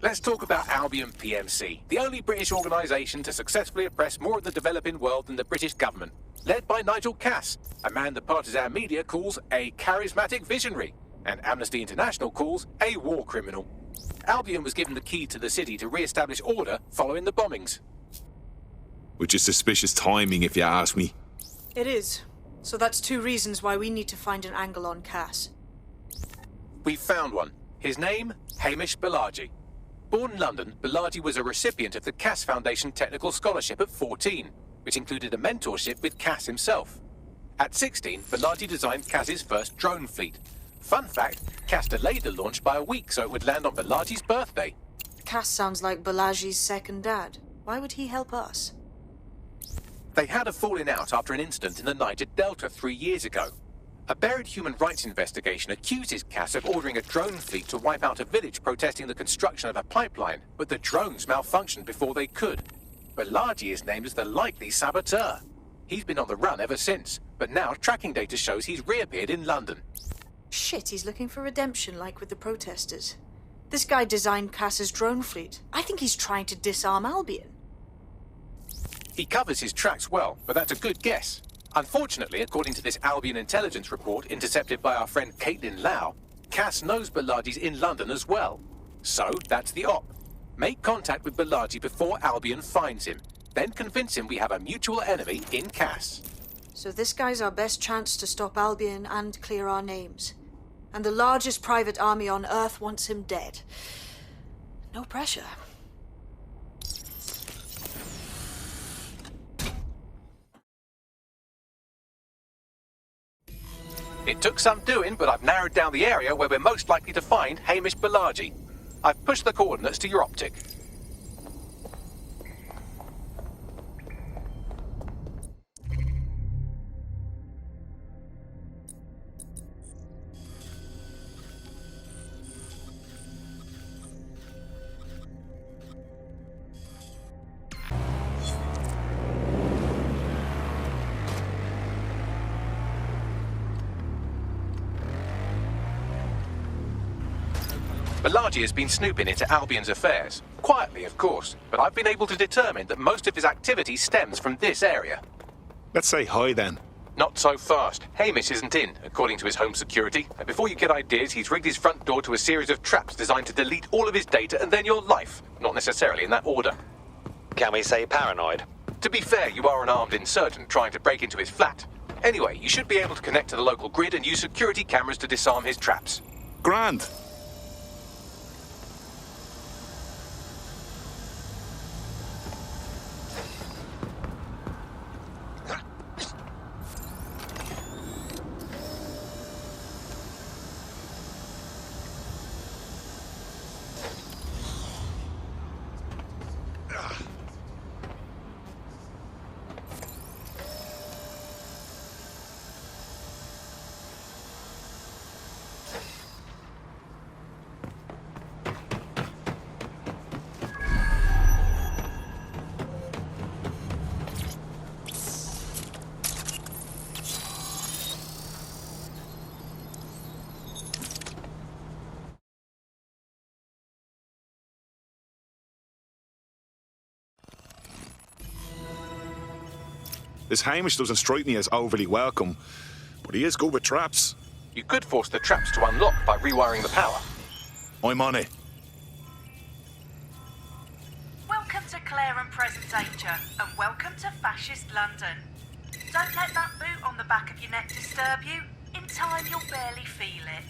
Let's talk about Albion PMC, the only British organisation to successfully oppress more of the developing world than the British government. Led by Nigel Cass, a man the partisan media calls a charismatic visionary, and Amnesty International calls a war criminal. Albion was given the key to the city to re-establish order following the bombings. Which is suspicious timing, if you ask me. It is. So that's two reasons why we need to find an angle on Cass. We've found one. His name, Hamish Balaji. Born in London, Balaji was a recipient of the Cass Foundation Technical Scholarship at 14, which included a mentorship with Cass himself. At 16, Balaji designed Cass's first drone fleet. Fun fact, Cass delayed the launch by a week so it would land on Balaji's birthday. Cass sounds like Balaji's second dad. Why would he help us? They had a falling out after an incident in the Niger Delta 3 years ago. A buried human rights investigation accuses Cass of ordering a drone fleet to wipe out a village protesting the construction of a pipeline, but the drones malfunctioned before they could. Balaji is named as the likely saboteur. He's been on the run ever since, but now tracking data shows he's reappeared in London. Shit, he's looking for redemption like with the protesters. This guy designed Cass's drone fleet. I think he's trying to disarm Albion. He covers his tracks well, but that's a good guess. Unfortunately, according to this Albion intelligence report intercepted by our friend Caitlin Lau, Cass knows Balaji's in London as well. So, that's the op. Make contact with Balaji before Albion finds him. Then convince him we have a mutual enemy in Cass. So this guy's our best chance to stop Albion and clear our names. And the largest private army on Earth wants him dead. No pressure. It took some doing, but I've narrowed down the area where we're most likely to find Hamish Balaji. I've pushed the coordinates to your optic. Balaji has been snooping into Albion's affairs. Quietly, of course, but I've been able to determine that most of his activity stems from this area. Let's say hi then. Not so fast. Hamish isn't in, according to his home security. And before you get ideas, he's rigged his front door to a series of traps designed to delete all of his data and then your life. Not necessarily in that order. Can we say paranoid? To be fair, you are an armed insurgent trying to break into his flat. Anyway, you should be able to connect to the local grid and use security cameras to disarm his traps. Grand. This Hamish doesn't strike me as overly welcome, but he is good with traps. You could force the traps to unlock by rewiring the power. I'm on it. Welcome to Claire and Present Danger, and welcome to Fascist London. Don't let that boot on the back of your neck disturb you. In time, you'll barely feel it.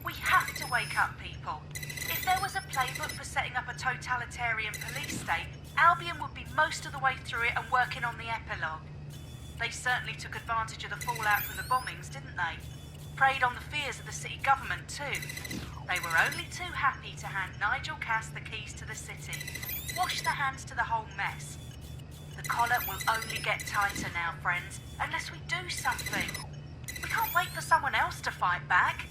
We have to wake up people. If there was a playbook for setting up a totalitarian police state, Albion would be most of the way through it and working on the epilogue. They certainly took advantage of the fallout from the bombings, didn't they? Preyed on the fears of the city government too. They were only too happy to hand Nigel Cass the keys to the city. Wash their hands to the whole mess. The collar will only get tighter now, friends, unless we do something. We can't wait for someone else to fight back.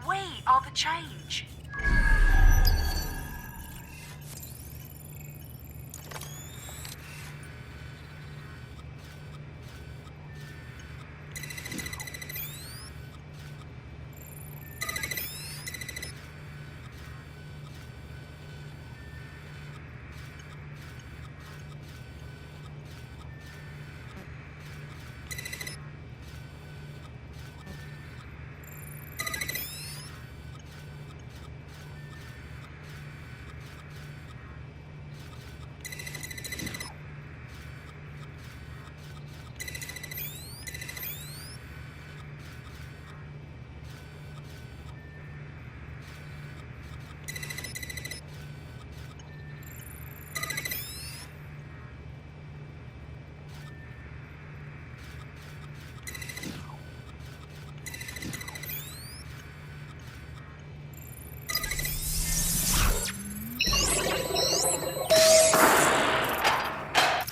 We are the change.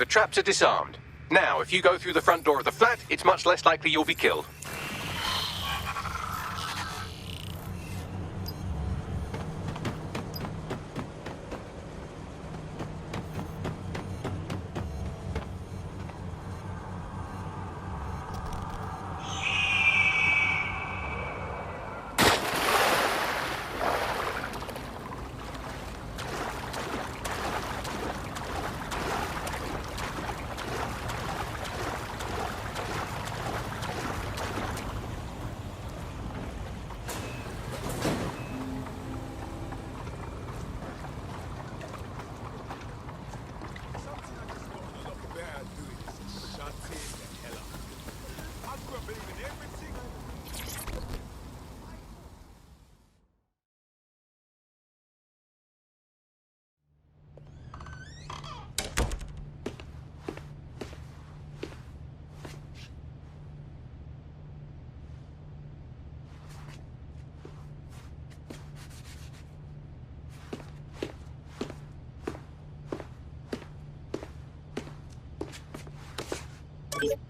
The traps are disarmed. Now, if you go through the front door of the flat, it's much less likely you'll be killed.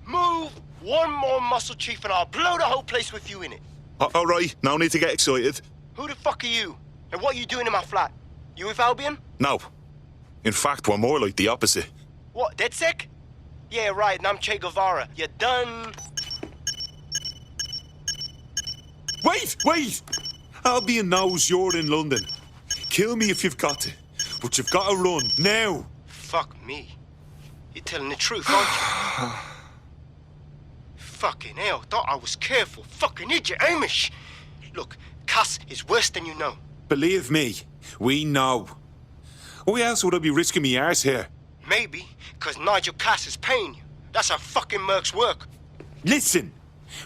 Move one more muscle, Chief, and I'll blow the whole place with you in it. All right, no need to get excited. Who the fuck are you? And what are you doing in my flat? You with Albion? No. In fact, we're more like the opposite. What, DedSec? Yeah, right, and I'm Che Guevara. You done? Wait! Albion knows you're in London. Kill me if you've got to. But you've got to run, now. Fuck me. You're telling the truth, aren't you? Fucking hell, thought I was careful. Fucking idiot, Amish. Look, Cass is worse than you know. Believe me, we know. Why else would I be risking me arse here? Maybe, because Nigel Cass is paying you. That's how fucking mercs work. Listen,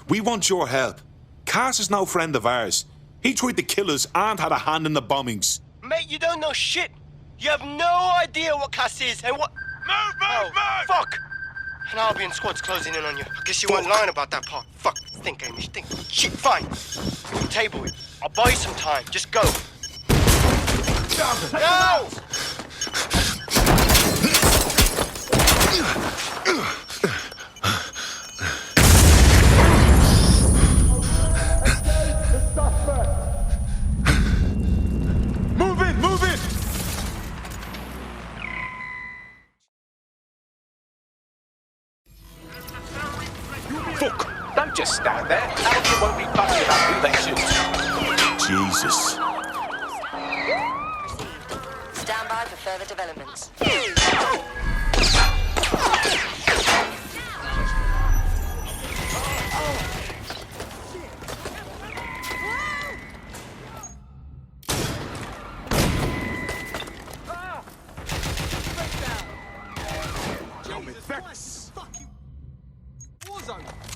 we want your help. Cass is no friend of ours. He tried to kill us and had a hand in the bombings. Mate, you don't know shit. You have no idea what Cass is and what... Move! Fuck! An Albion squad's closing in on you. I guess you weren't lying about that part. Fuck. Think, Amish, think. Shit, fine. We'll table it. I'll buy you some time. Just go. No! Move it! Fuck! Don't just stand there. Albion won't be fussy about who they shoot. Jesus. Stand by for further developments.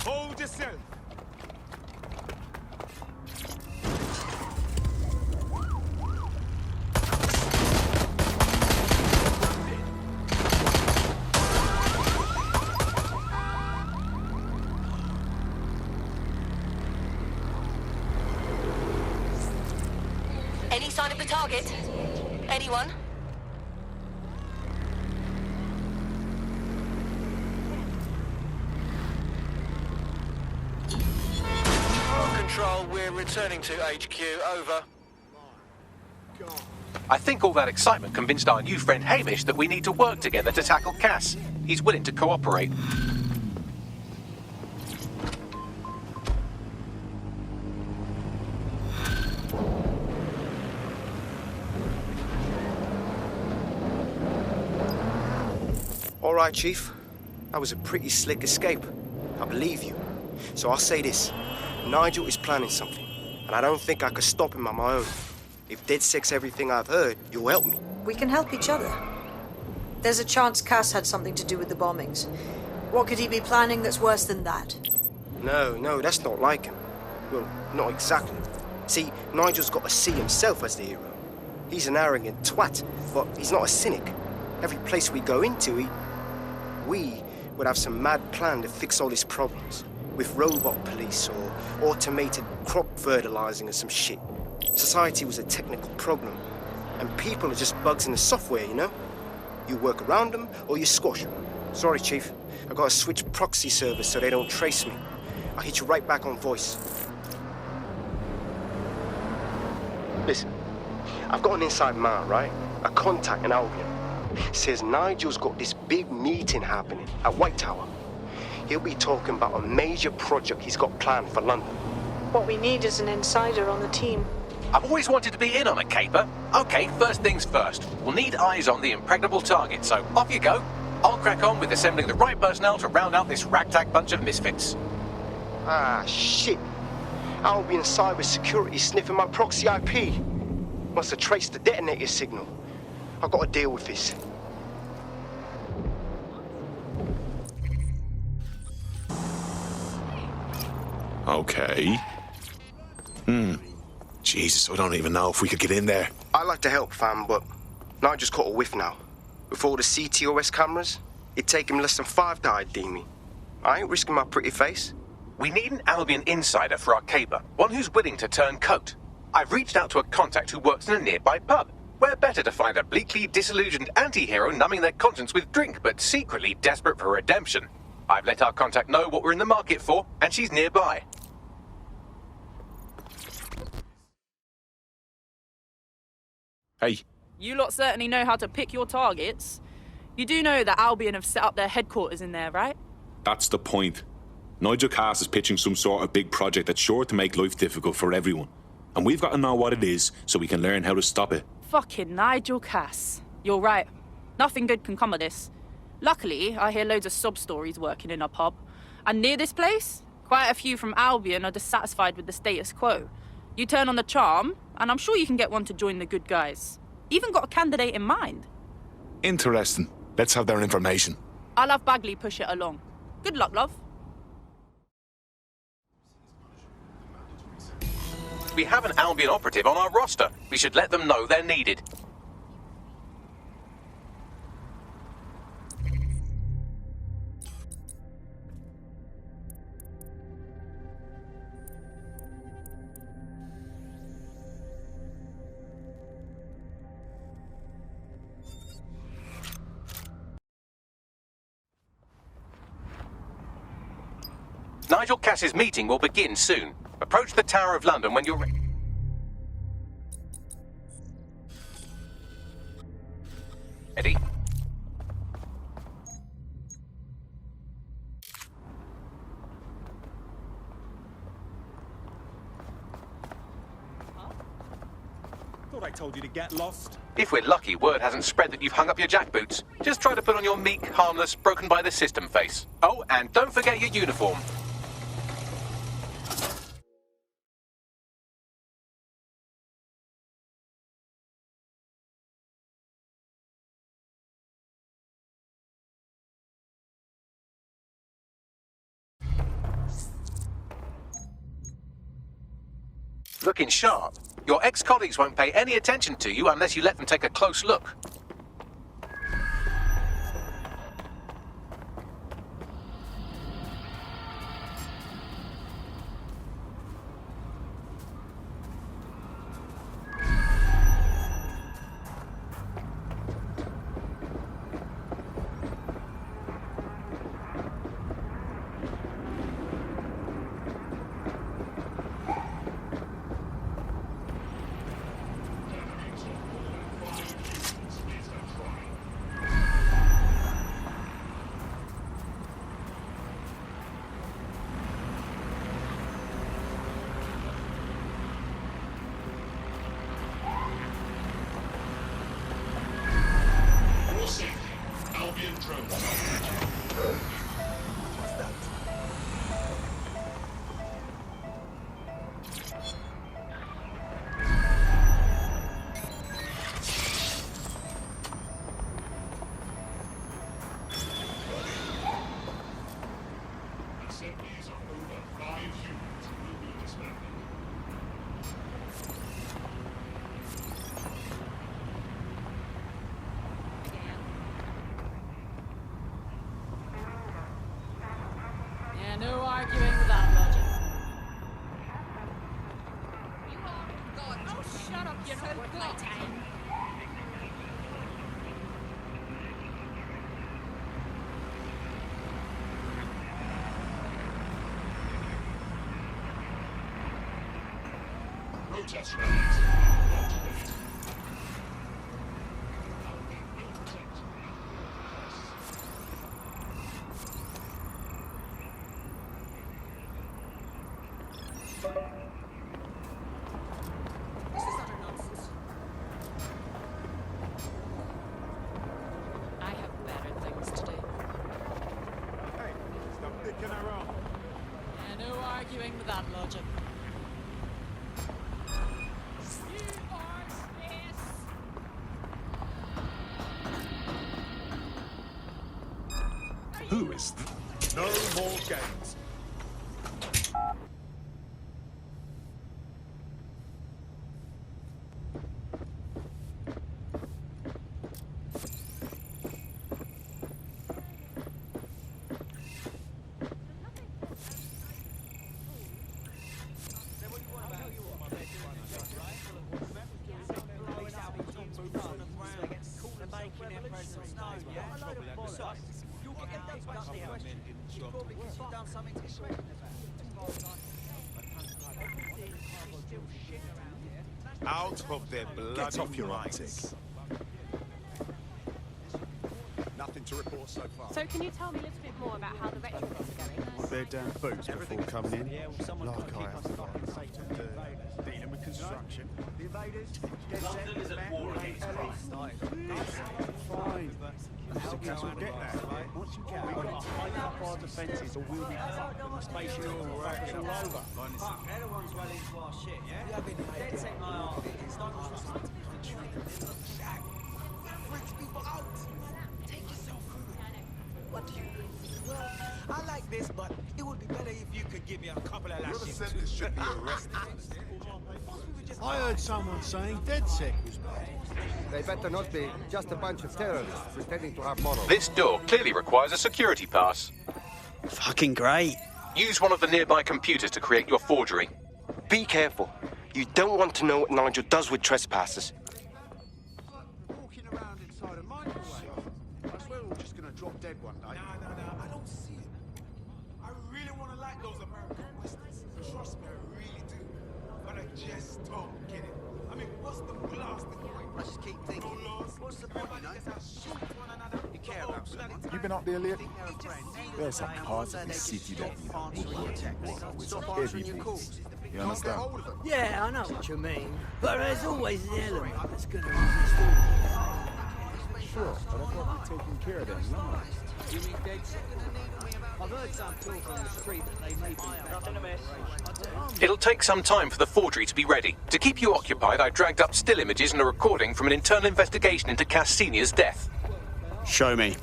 Hold yourself. Any sign of the target? Anyone? Control, we're returning to HQ. Over. I think all that excitement convinced our new friend Hamish that we need to work together to tackle Cass. He's willing to cooperate. All right, Chief. That was a pretty slick escape. I believe you. So I'll say this. Nigel is planning something, and I don't think I could stop him on my own. If DedSec's everything I've heard, you'll help me. We can help each other. There's a chance Cass had something to do with the bombings. What could he be planning that's worse than that? No, that's not like him. Well, not exactly. See, Nigel's got to see himself as the hero. He's an arrogant twat, but he's not a cynic. Every place we go into, we would have some mad plan to fix all his problems. With robot police or automated crop fertilizing or some shit. Society was a technical problem, and people are just bugs in the software, you know? You work around them or you squash them. Sorry, Chief. I gotta switch proxy servers so they don't trace me. I'll hit you right back on voice. Listen, I've got an inside man, right? A contact in Albion. Says Nigel's got this big meeting happening at White Tower. He'll be talking about a major project he's got planned for London. What we need is an insider on the team. I've always wanted to be in on a caper. Okay, first things first. We'll need eyes on the impregnable target, so off you go. I'll crack on with assembling the right personnel to round out this ragtag bunch of misfits. Ah, shit. Albion cybersecurity sniffing my proxy IP. Must have traced the detonator signal. I've got to deal with this. Okay. Jesus, I don't even know if we could get in there. I'd like to help, fam, but Nigel's caught a whiff now. With all the CTOS cameras, it'd take him less than 5 to ID me. I ain't risking my pretty face. We need an Albion insider for our caper, one who's willing to turn coat. I've reached out to a contact who works in a nearby pub. Where better to find a bleakly disillusioned anti-hero numbing their conscience with drink, but secretly desperate for redemption. I've let our contact know what we're in the market for, and she's nearby. Hey, You lot certainly know how to pick your targets. You do know that Albion have set up their headquarters in there, right? that's the point. Nigel Cass is pitching some sort of big project that's sure to make life difficult for everyone. And we've got to know what it is so we can learn how to stop it. Fucking Nigel Cass. You're right. Nothing good can come of this. Luckily, I hear loads of sob stories working in a pub. And near this place, quite a few from Albion are dissatisfied with the status quo. You turn on the charm, and I'm sure you can get one to join the good guys. Even got a candidate in mind. Interesting. Let's have their information. I'll have Bagley push it along. Good luck, love. We have an Albion operative on our roster. We should let them know they're needed. Nigel Cass's meeting will begin soon. Approach the Tower of London when you're ready. Eddie? Thought I told you to get lost. If we're lucky, word hasn't spread that you've hung up your jackboots. Just try to put on your meek, harmless, broken by the system face. Oh, and don't forget your uniform. Looking sharp. Your ex-colleagues won't pay any attention to you unless you let them take a close look. No arguing with that logic. Oh, shut up, you know, playtime. I have better things to do. Hey, stop dicking around. And no arguing with that logic. Who is no more games. Out of their bloody Get off your minds. antics. Nothing to report so far. So can you tell me a little bit more about how the retrofits are going? Their damn boots before coming in. Like I have dealing with construction. The invaders. London is at war against fine. Mr. Cass will get that. Once you get, we've got to tighten up our defences or we'll be fucked. Spacing all over. Everyone's well into our shit, yeah? Don't take my arm. It's not Freaks people out. Take yourself through. What do you think? Well, I like this, but it would be better if you could give me a couple of lashes. Whoever said this should be arrested. I heard someone saying DedSec was bad. They better not be. Just a bunch of terrorists pretending to have morals. This door clearly requires a security pass. Fucking great. Use one of the nearby computers to create your forgery. Be careful. You don't want to know what Nigel does with trespassers. Walking around inside a microwave. I swear we're just gonna drop dead one day. No, I don't see it. I really want to like those American westerns. Trust me, I really do. But I just don't get it. I mean, what's the blasting point? I just keep thinking, what's the point, you know? You care about someone. You been up there lately? There's a part of the city that you would work in water with some heavy beats. You understand? Yeah, I know what you mean. But there's always an element that's going to resist. Sure, but I thought we'd taken care of them. You mean dead set? I've heard some talk on the street that they may be. It'll take some time for the forgery to be ready. To keep you occupied, I dragged up still images and a recording from an internal investigation into Cass Sr.'s death. Show me.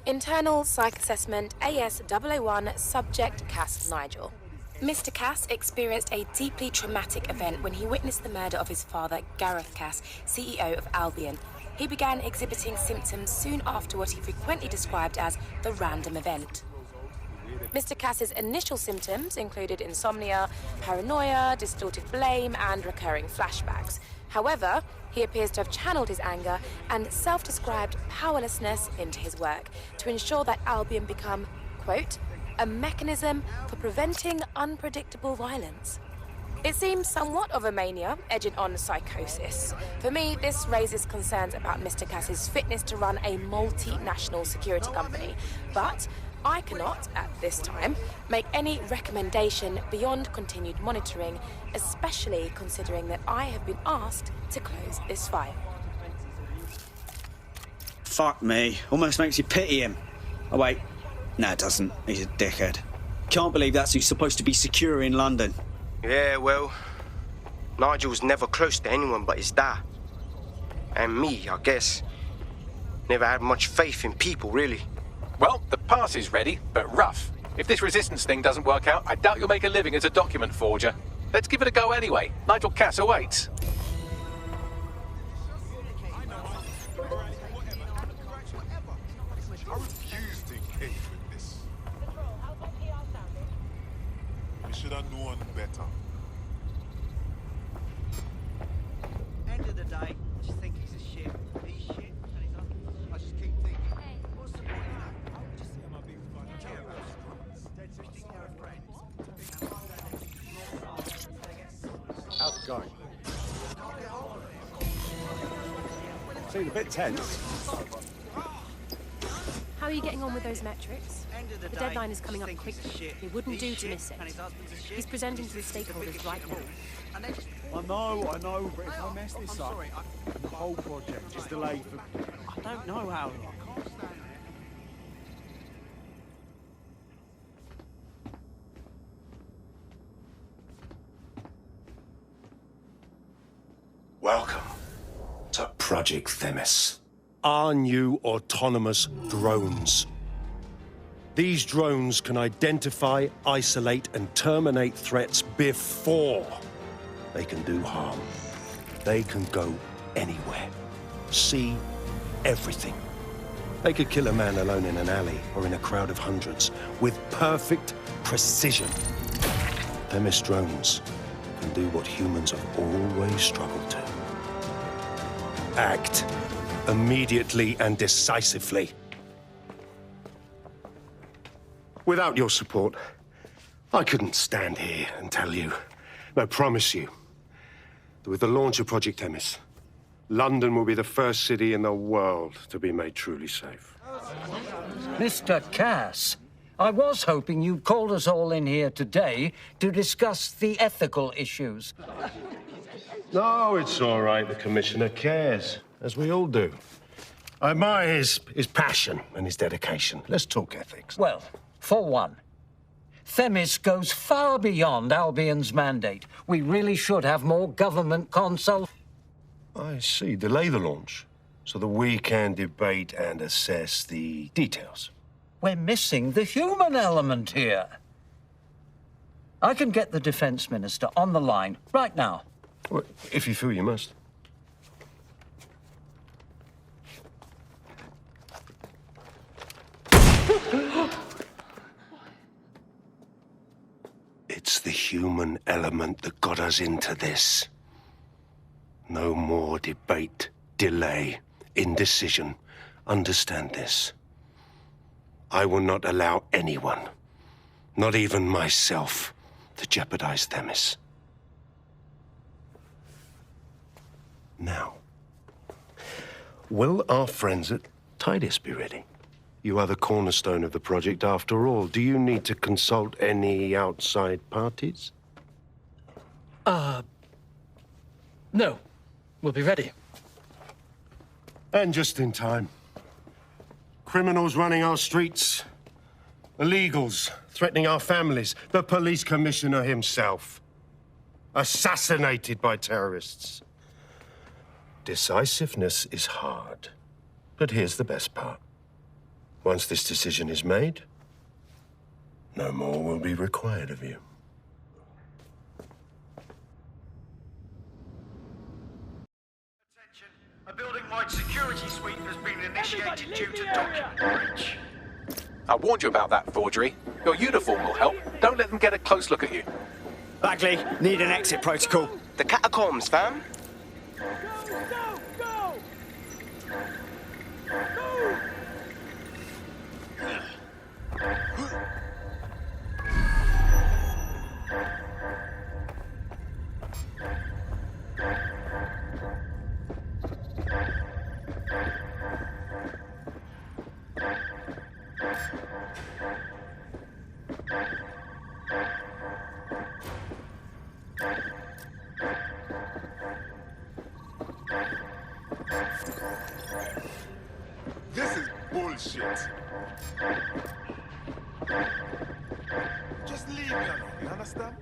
Internal Psych Assessment AS001 Subject Cass Nigel. Mr. Cass experienced a deeply traumatic event when he witnessed the murder of his father, Gareth Cass, CEO of Albion. He began exhibiting symptoms soon after what he frequently described as the random event. Mr. Cass's initial symptoms included insomnia, paranoia, distorted blame, and recurring flashbacks. However, he appears to have channeled his anger and self-described powerlessness into his work to ensure that Albion become, quote, a mechanism for preventing unpredictable violence. It seems somewhat of a mania, edging on psychosis. For me, this raises concerns about Mr. Cass's fitness to run a multinational security company, but I cannot, at this time, make any recommendation beyond continued monitoring, especially considering that I have been asked to close this file. Fuck me. Almost makes you pity him. Oh, wait. No, it doesn't. He's a dickhead. Can't believe that's who's supposed to be secure in London. Yeah, well, Nigel's never close to anyone but his dad. And me, I guess. Never had much faith in people, really. Well, the pass is ready, but rough. If this resistance thing doesn't work out, I doubt you'll make a living as a document forger. Let's give it a go anyway. Nigel Cass awaits. I refuse to engage with this. We should have known better. End of the day, I just think he's a shit. He's shit, and he's I just keep thinking, what's the point of that? Just see how big fun. Care about friends. They're friends. going? Seemed a bit tense. How are you getting on with those metrics? The deadline is coming up quickly. It wouldn't do to miss it. He's presenting to the stakeholders right now. I know, but if I mess this up, the whole project is delayed for... I don't know how long. Welcome to Project Themis. Our new autonomous drones. These drones can identify, isolate, and terminate threats before they can do harm. They can go anywhere, see everything. They could kill a man alone in an alley or in a crowd of hundreds with perfect precision. Themis drones can do what humans have always struggled to. Act immediately and decisively. Without your support, I couldn't stand here and tell you, no, promise you, that with the launch of Project Themis, London will be the first city in the world to be made truly safe. Mr. Cass, I was hoping you called us all in here today to discuss the ethical issues. No, it's all right. The Commissioner cares, as we all do. I admire his passion and his dedication. Let's talk ethics. Well, for one, Themis goes far beyond Albion's mandate. We really should have more government consult. I see. Delay the launch so that we can debate and assess the details. We're missing the human element here. I can get the Defense Minister on the line right now. Well, if you feel you must. It's the human element that got us into this. No more debate, delay, indecision. Understand this. I will not allow anyone, not even myself, to jeopardize Themis. Now, will our friends at Tidus be ready? You are the cornerstone of the project after all. Do you need to consult any outside parties? No. We'll be ready. And just in time. Criminals running our streets. Illegals threatening our families. The police commissioner himself. Assassinated by terrorists. Decisiveness is hard. But here's the best part. Once this decision is made, no more will be required of you. A building-wide security sweep has been initiated due to document breach. I warned you about that, forgery. Your uniform will help. Don't let them get a close look at you. Bagley, need an exit protocol. The catacombs, fam. This is bullshit. Just leave me alone, you understand?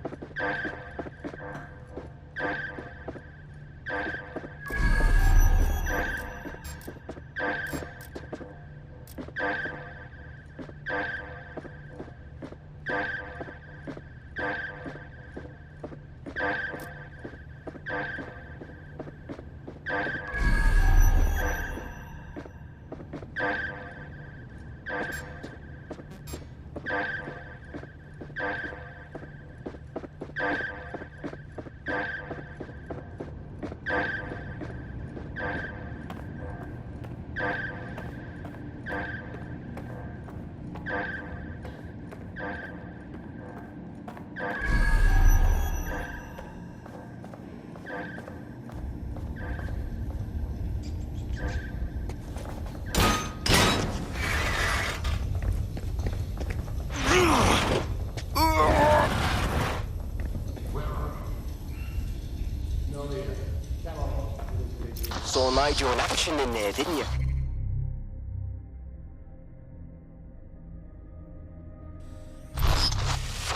Saw Nigel in action in there, didn't you?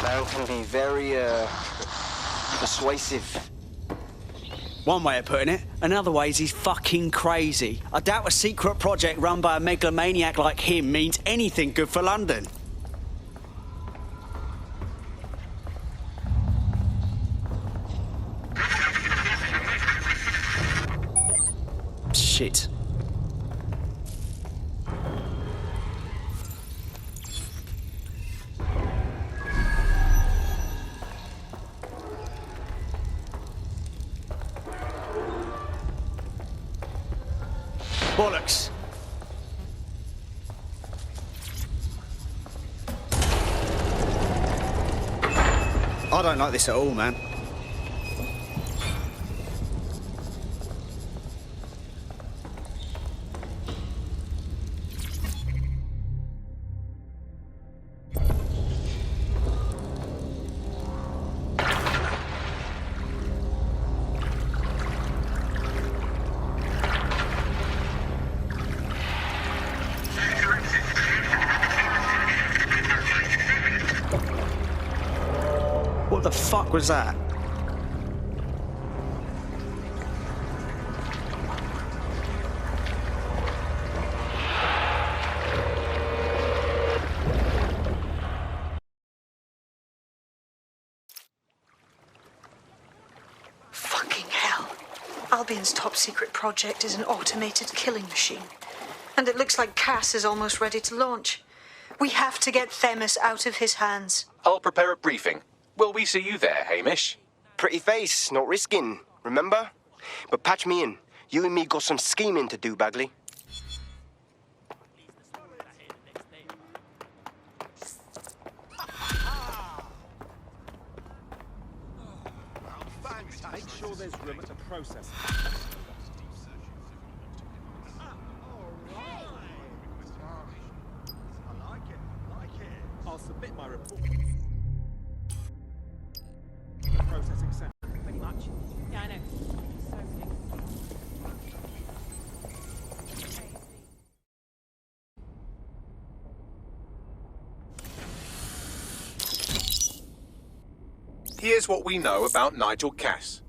Man can be very, persuasive. One way of putting it. Another way is he's fucking crazy. I doubt a secret project run by a megalomaniac like him means anything good for London. Shit. Bollocks. I don't like this at all, man. What the fuck was that? Fucking hell. Albion's top secret project is an automated killing machine. And it looks like Cass is almost ready to launch. We have to get Themis out of his hands. I'll prepare a briefing. Will we see you there, Hamish? Pretty face, not risking, remember? But patch me in. You and me got some scheming to do, Bagley. Make sure there's room at the process. I like it. I'll submit my report. Processing center. Pretty much. Yeah, I know. So Here's what we know about Nigel Cass.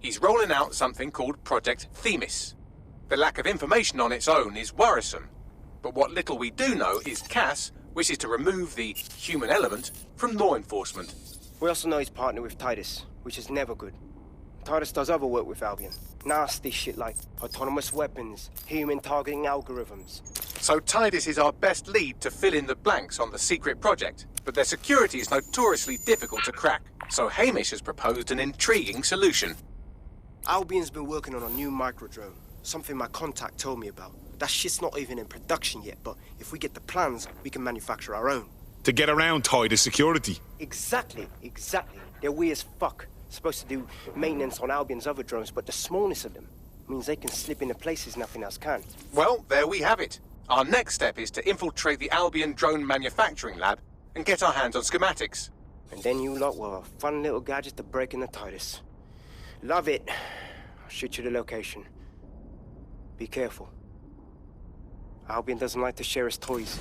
He's rolling out something called Project Themis. The lack of information on its own is worrisome, but what little we do know is Cass wishes to remove the human element from law enforcement. We also know he's partnered with Titus, which is never good. Titus does other work with Albion. Nasty shit like autonomous weapons, human targeting algorithms. So Titus is our best lead to fill in the blanks on the secret project, but their security is notoriously difficult to crack. So Hamish has proposed an intriguing solution. Albion's been working on a new microdrone, something my contact told me about. That shit's not even in production yet, but if we get the plans, we can manufacture our own. To get around Titus security. Exactly. They're weird as fuck. Supposed to do maintenance on Albion's other drones, but the smallness of them means they can slip into places nothing else can. Well, there we have it. Our next step is to infiltrate the Albion drone manufacturing lab and get our hands on schematics. And then you lot will have a fun little gadget to break in the Titus. Love it. I'll shoot you the location. Be careful. Albion doesn't like to share his toys.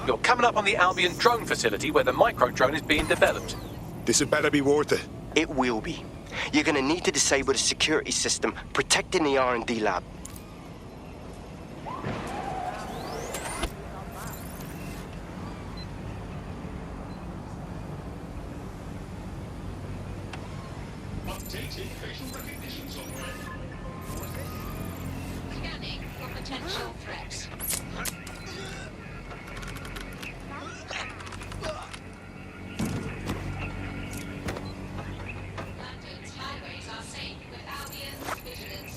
You're coming up on the Albion drone facility where the micro drone is being developed. This had better be worth it. It will be. You're gonna need to disable the security system protecting the R&D lab. Updating facial recognition software. Scanning for potential threats. London's highways are safe with Albion's vigilance.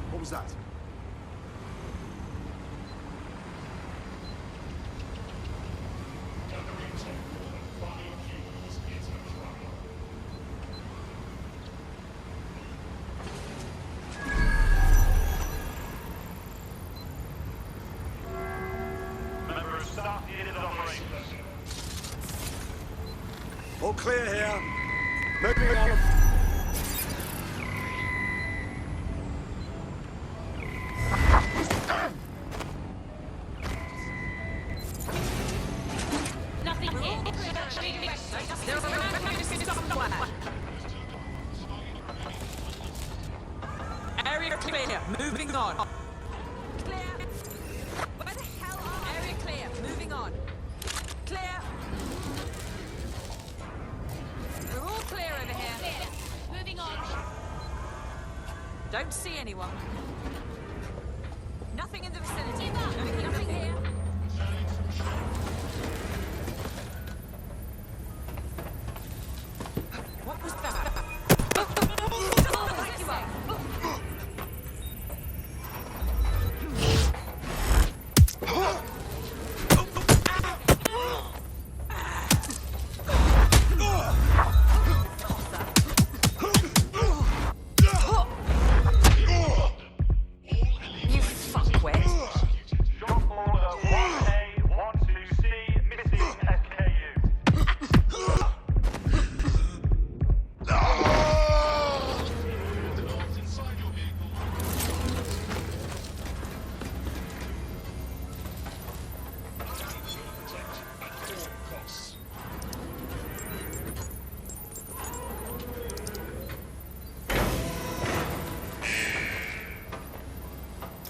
What was that? Member of staff unit of operations. All clear here. Moving on. Nothing here. Area clear. Moving on. Clear. Where the hell are Area clear. Moving on. Clear. We're all clear over here. Moving on. Don't see anyone. Nothing in the vicinity. Nothing here. What was that? Wake you up. You fuckwit. Shop order 1A, 12C, missing SKU.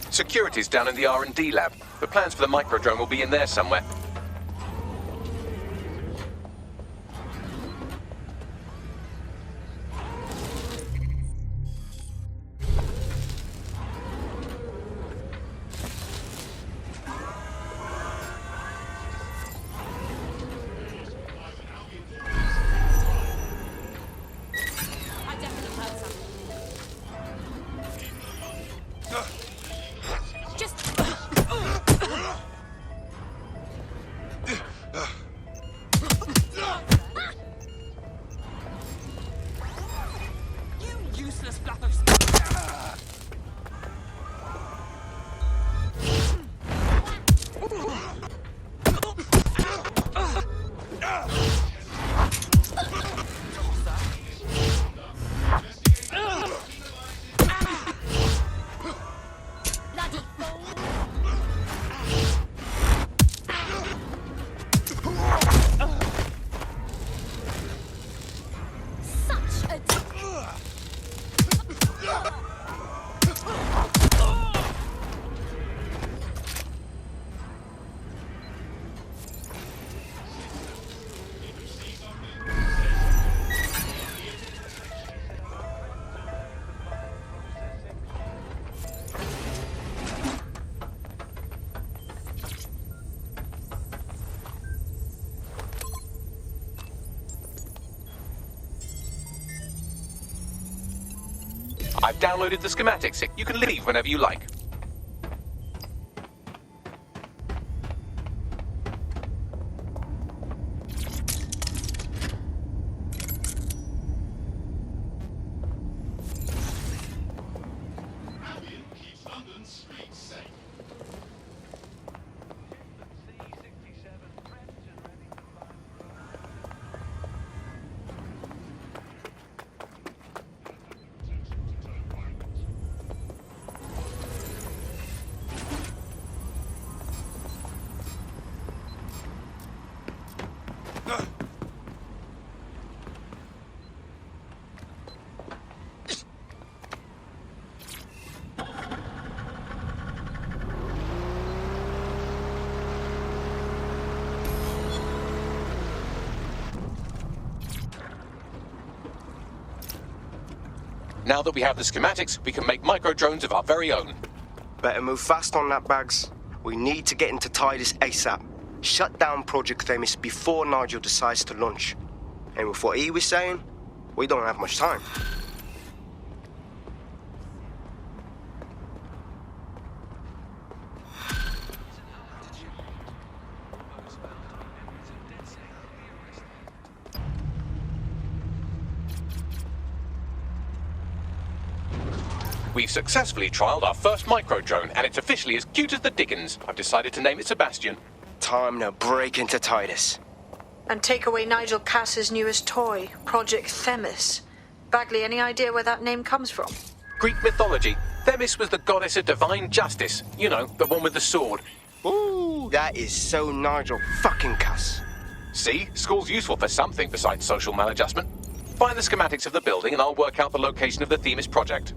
Security's down in the R&D lab. The plans for the microdrone will be in there somewhere. I definitely heard something. Just. You useless flappers. Bloody fool. Such a. I've downloaded the schematics. You can leave whenever you like. Now that we have the schematics, we can make micro-drones of our very own. Better move fast on that, Bags. We need to get into Titus ASAP. Shut down Project Themis before Nigel decides to launch. And with what he was saying, we don't have much time. We've successfully trialed our first micro-drone, and it's officially as cute as the dickens. I've decided to name it Sebastian. Time to break into Titus. And take away Nigel Cass's newest toy, Project Themis. Bagley, any idea where that name comes from? Greek mythology. Themis was the goddess of divine justice. You know, the one with the sword. Ooh, that is so Nigel fucking Cass. See? School's useful for something besides social maladjustment. Find the schematics of the building and I'll work out the location of the Themis project.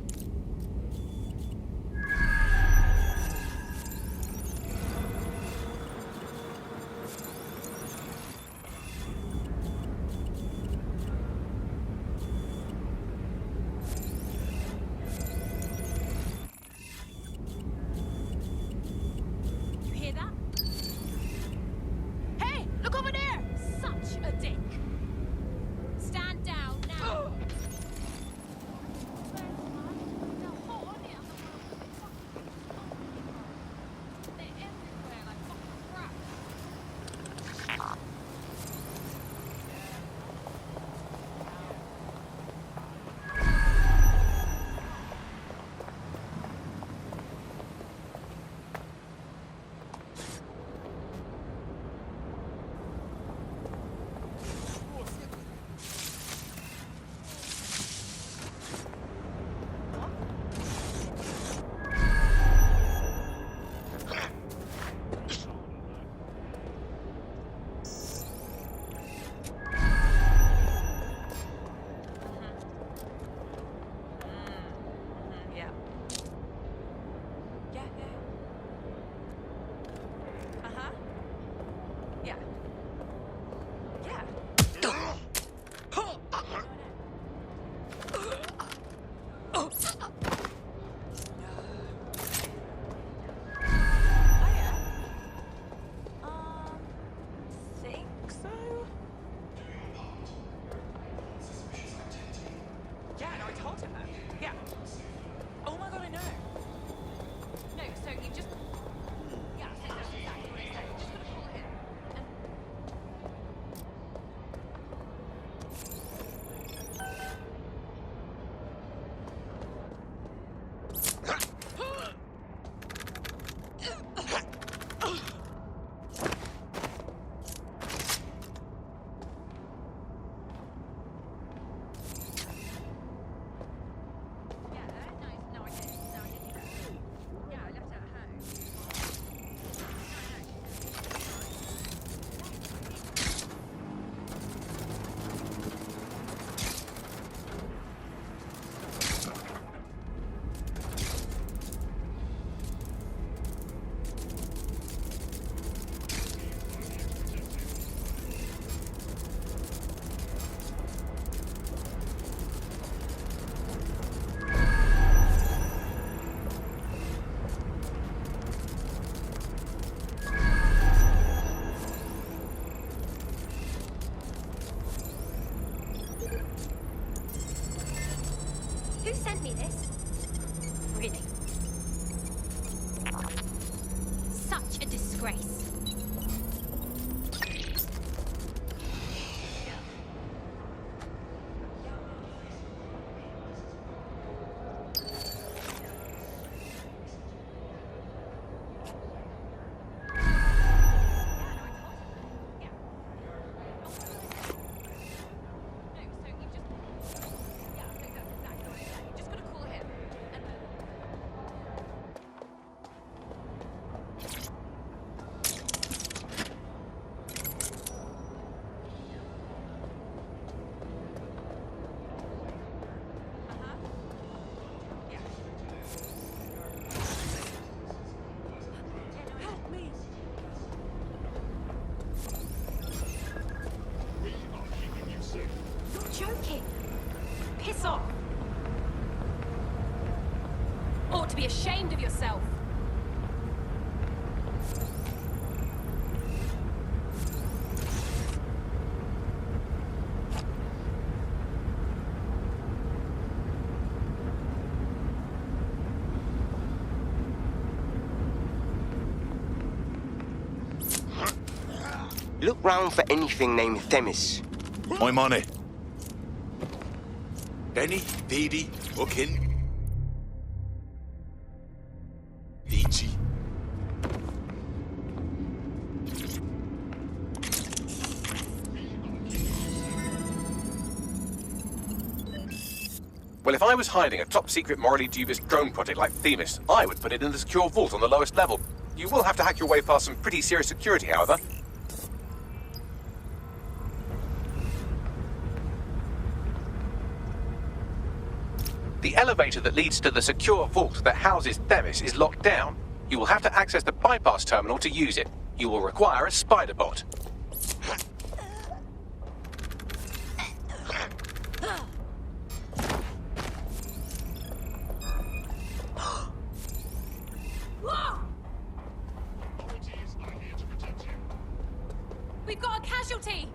Who sent me this? Really? Such a disgrace. Just gonna call him. joking. Piss off. Ought to be ashamed of yourself. Look round for anything named Themis. I'm on it. Benny, Didi, Hookin. Peachy. Well, if I was hiding a top-secret, morally dubious drone project like Themis, I would put it in the secure vault on the lowest level. You will have to hack your way past some pretty serious security, however. The elevator that leads to the secure vault that houses Themis is locked down. You will have to access the bypass terminal to use it. You will require a spider bot. We've got a casualty!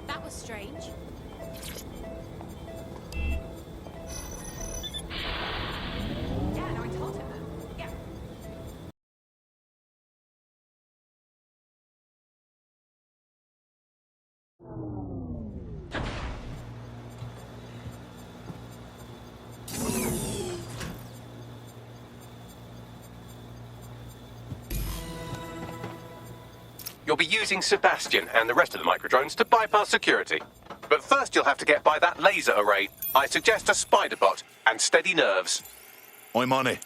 That was strange. Yeah, no, I told him that. Yeah. You'll be using Sebastian and the rest of the microdrones to bypass security. But first you'll have to get by that laser array. I suggest a spider bot and steady nerves. I'm on it.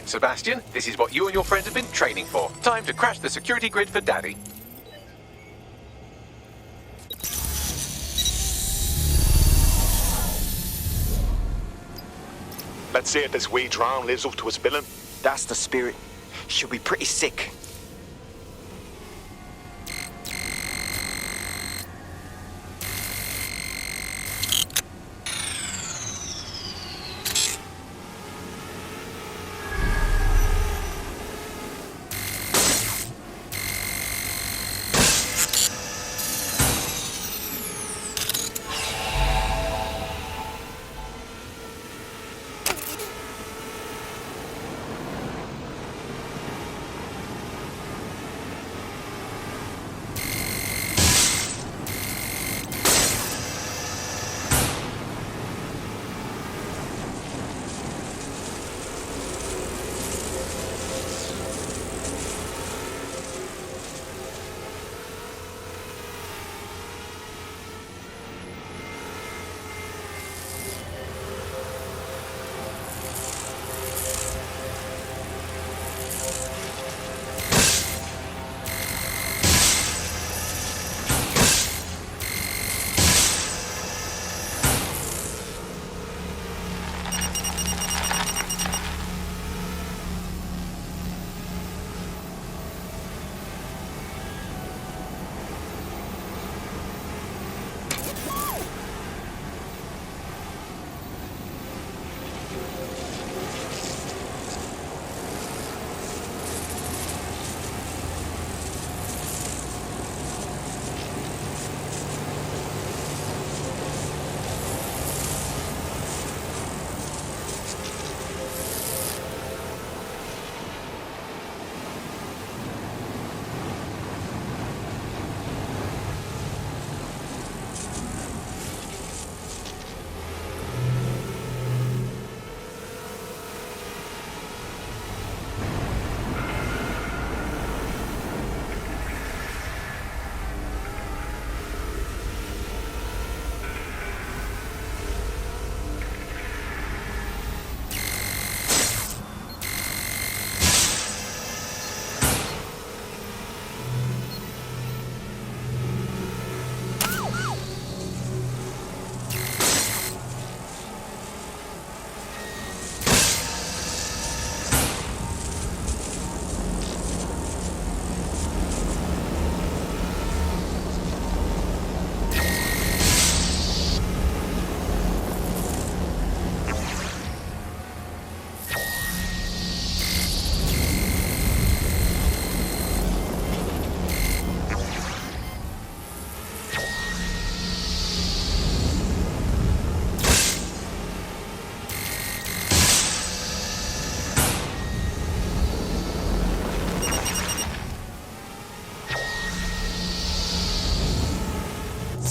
Right, Sebastian, this is what you and your friends have been training for. Time to crash the security grid for Daddy. Let's see if this wee drone lives up to its billing. That's the spirit. She'll be pretty sick.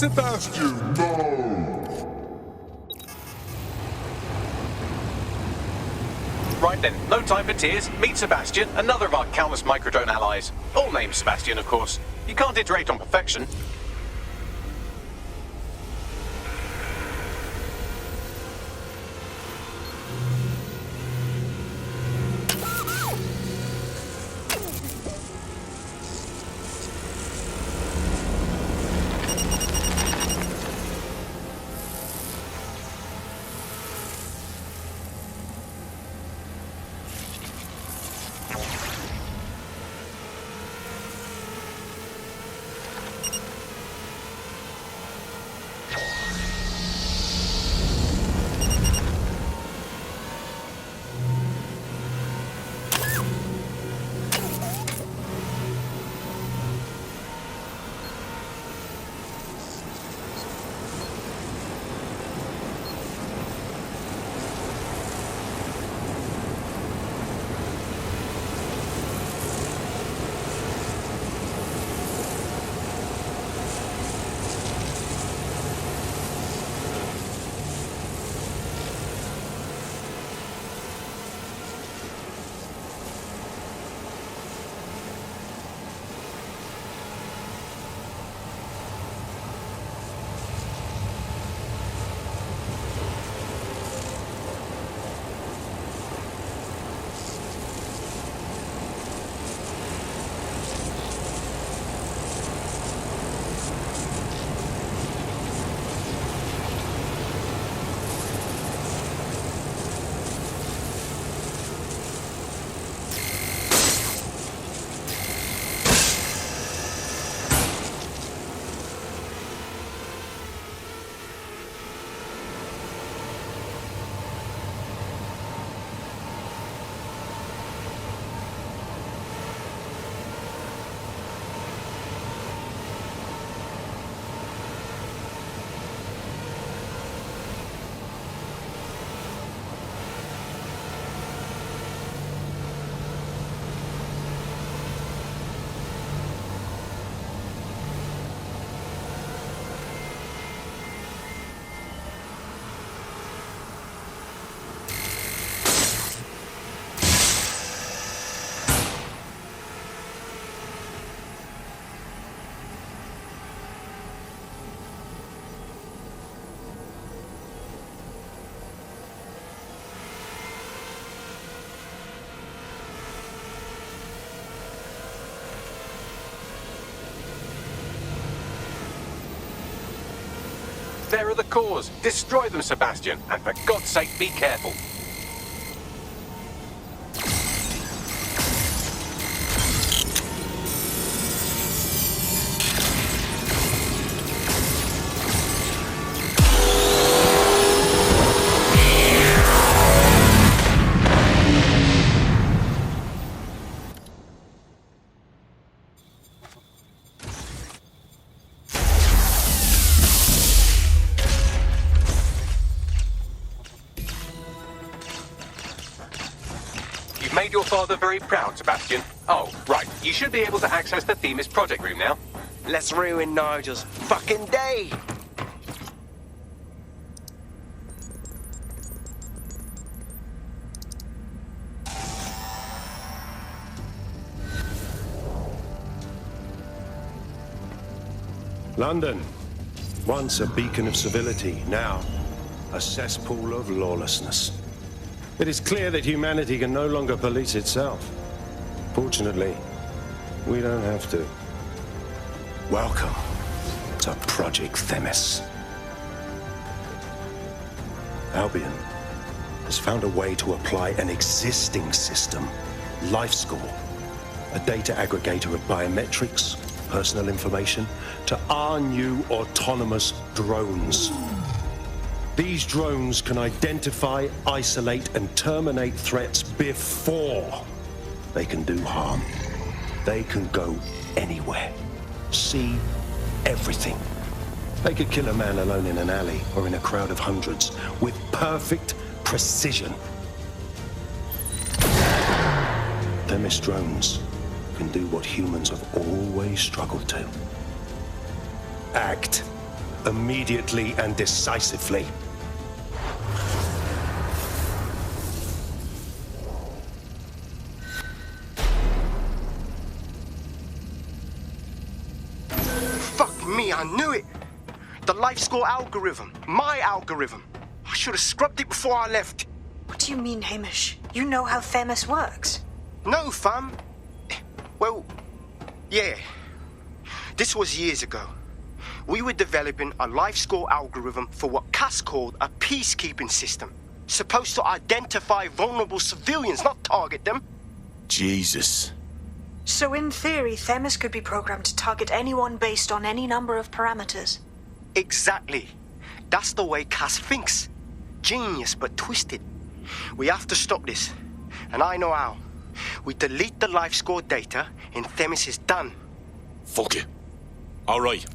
Sebastian, no! Right then, no time for tears. Meet Sebastian, another of our countless microdrone allies. All named Sebastian, of course. You can't iterate on perfection. They're the cause. Destroy them, Sebastian. And for God's sake, be careful. You've made your father very proud, Sebastian. Oh, right. You should be able to access the Themis project room now. Let's ruin Nigel's fucking day. London, once a beacon of civility, now a cesspool of lawlessness. It is clear that humanity can no longer police itself. Fortunately, we don't have to. Welcome to Project Themis. Albion has found a way to apply an existing system, LifeScore, a data aggregator of biometrics, personal information, to our new autonomous drones. These drones can identify, isolate, and terminate threats before they can do harm. They can go anywhere, see everything. They could kill a man alone in an alley or in a crowd of hundreds with perfect precision. Themis drones can do what humans have always struggled to. Act immediately and decisively. Fuck me, I knew it. The LifeScore algorithm. My algorithm. I should have scrubbed it before I left. What do you mean, Hamish? You know how Themis works. No, fam. Well, yeah. This was years ago. We were developing a LifeScore algorithm for what Cass called a peacekeeping system. Supposed to identify vulnerable civilians, not target them. Jesus. So in theory, Themis could be programmed to target anyone based on any number of parameters. Exactly. That's the way Cass thinks. Genius, but twisted. We have to stop this. And I know how. We delete the LifeScore data, and Themis is done. Fuck it. All right.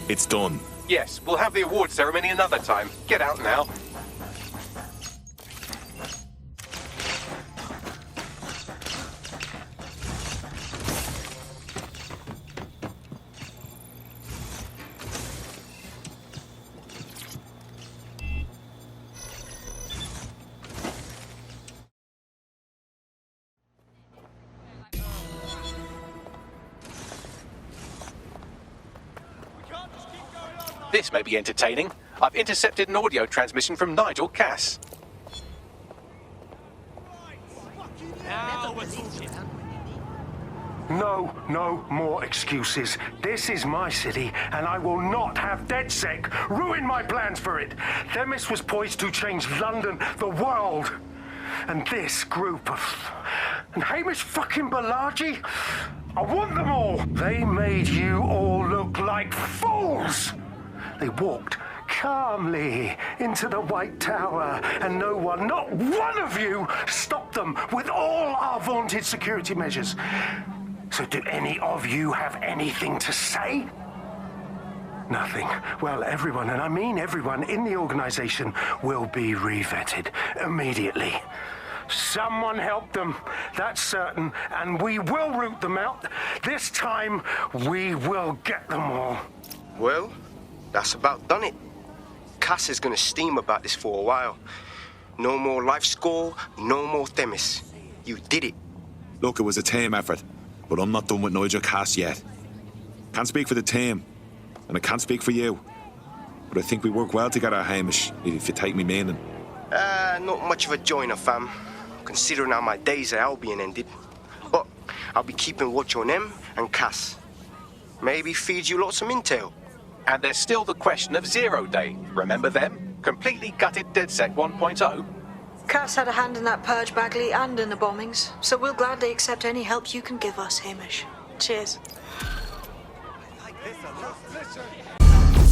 It's done. Yes, we'll have the award ceremony another time. Get out now. This may be entertaining. I've intercepted an audio transmission from Nigel Cass. No more excuses. This is my city, and I will not have DedSec ruin my plans for it. Themis was poised to change London, the world. And this group of... And Hamish fucking Balaji? I want them all! They made you all look like fools! They walked calmly into the White Tower, and no one, not one of you, stopped them with all our vaunted security measures. So do any of you have anything to say? Nothing. Well, everyone, and I mean everyone in the organization, will be revetted immediately. Someone help them, that's certain, and we will root them out. This time, we will get them all. Well, that's about done it. Cass is gonna steam about this for a while. No more LifeScore, no more Themis. You did it. Look, it was a team effort, but I'm not done with Nigel Cass yet. Can't speak for the team, and I can't speak for you. but I think we work well together, Hamish, if you take me meaning. Not much of a joiner, fam, considering how my days at Albion ended. But I'll be keeping watch on them and Cass. Maybe feed you lots of intel. And there's still the question of Zero Day. Remember them? Completely gutted DedSec 1.0. Cass had a hand in that purge, Bagley, and in the bombings, so we'll gladly accept any help you can give us, Hamish. Cheers. Listen.